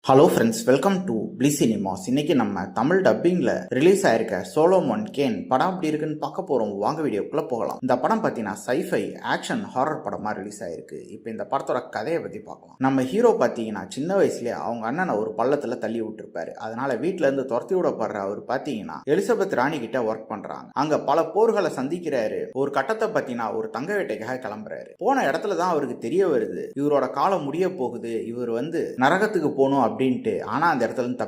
Hello friends, welcome to பிளி cinemas. இன்னைக்கு நம்ம தமிழ் டப்பிங்ல ரிலீஸ் ஆயிருக்க சோலோமன் கேன் படம் எப்படி இருக்குன்னு பார்க்க போறோம். வாங்க வீடியோக்குள்ள போகலாம். இந்த படம் பார்த்தீங்கன்னா சைஃபை ஆக்ஷன் ஹாரர் படமா ரிலீஸ் ஆயிருக்கு. இப்போ இந்த படத்தோட கதையை பத்தி பார்க்கலாம். நம்ம ஹீரோ பார்த்தீங்கன்னா சின்ன வயசுல அவங்க அண்ணனை ஒரு பள்ளத்துல தள்ளி விட்டுருப்பாரு. அதனால வீட்டுல இருந்து துரத்தி விடப்படுற அவர் பார்த்தீங்கன்னா எலிசபெத் ராணி கிட்ட ஒர்க் பண்றாங்க. அங்க பல போர்களை சந்திக்கிறாரு. ஒரு கட்டத்தை பார்த்தீங்கன்னா ஒரு தங்க வேட்டைக்காக கிளம்புறாரு. போன இடத்துல தான் அவருக்கு தெரிய வருது இவரோட காலம் முடிய போகுது, இவர் நரகத்துக்கு போகணும் அப்படின்ட்டு. ஆனா அந்த இடத்துல இருந்து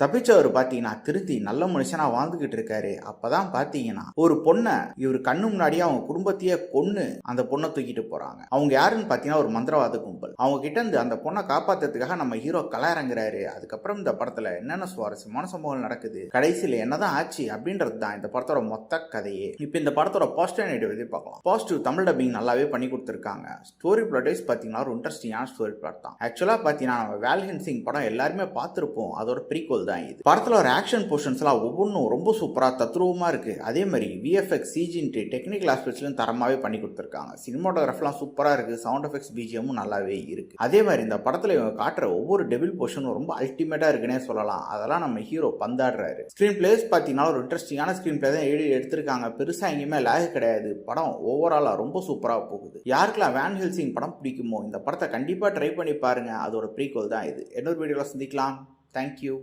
தப்பிச்சவர் பாத்தீங்கன்னா திருத்தி நல்ல மனுஷனா வாழ்ந்துகிட்டு இருக்காரு. அப்பதான் பாத்தீங்கன்னா ஒரு பொண்ணை இவர் கண்ணு முன்னாடியே அவங்க குடும்பத்தையே கொன்னு அந்த பொண்ணை தூக்கிட்டு போறாங்க. அவங்க யாருன்னு பாத்தீங்கன்னா ஒரு மந்திரவாத கும்பல். அவங்க கிட்ட இருந்து அந்த பொண்ணை காப்பாத்துறதுக்காக நம்ம ஹீரோ கலாயிறங்குறாரு. அதுக்கப்புறம் இந்த படத்துல என்னென்ன சுவாரஸ்யமான சம்பவங்கள் நடக்குது, கடைசியில என்னதான் ஆச்சு அப்படின்றது தான் இந்த படத்தோட மொத்த கதையே. இப்ப இந்த படத்தோட பாசிட்டிவ் நெகட்டிவ் பார்க்கலாம். பாசிட்டிவ், தமிழ் டப்பிங் நல்லாவே பண்ணி கொடுத்திருக்காங்க. ஸ்டோரி பிளாட் வைஸ் பாத்தீங்கன்னா ஒரு இன்ட்ரெஸ்டிங்கான ஸ்டோரி பிளாட் தான். ஆக்சுவலா பாத்தீங்கன்னா நம்ம வேல்ஹென்சிங் படம் எல்லாருமே பார்த்திருப்போம். அதோட ப்ரீக்வல் தான் இது. படத்துல ஒரு ஆக்ஷன் போர்ஷன்ஸ்லாம் ஒவ்வொன்றும் ரொம்ப சூப்பரா தத்ரூபமா இருக்கு. அதே மாதிரி விஎஃப்எக்ஸ், சிஜின்ட்டு டெக்னிக்கல் ஆஸ்பெக்ட்ஸ்லையும் தரமாவே பண்ணி கொடுத்துருக்காங்க. சினிமாட்டோகிராஃபிலாம் சூப்பரா இருக்கு. சவுண்ட் எஃபெக்ட்ஸ், பிஜிஎம்மும் நல்லாவே இருக்கு. அதே மாதிரி இந்த படத்துல இவங்க காட்டுற ஒவ்வொரு டெவில் போர்ஷனும் ரொம்ப அல்டிமேட்டா இருக்குன்னே சொல்லலாம். அதெல்லாம் நம்ம ஹீரோ பந்தாடுறாரு. ஸ்கிரீன் பிளேஸ் பாத்தீங்கன்னா ஒரு இன்ட்ரெஸ்டிங்கான ஸ்கிரீன் பிளே தான் எடுத்திருக்காங்க. பெருசா எங்கேயுமே லேக் கிடையாது. படம் ஓவராலா ரொம்ப சூப்பரா போகுது. யாருக்கெல்லாம் வேன் ஹெல்சிங் படம் பிடிக்குமோ இந்த படத்தை கண்டிப்பா ட்ரை பண்ணி பாருங்க. அதோட ப்ரீக்வல் தான் இது. இன்னொரு வீடியோல சந்திக்கலாம். தேங்க்யூ.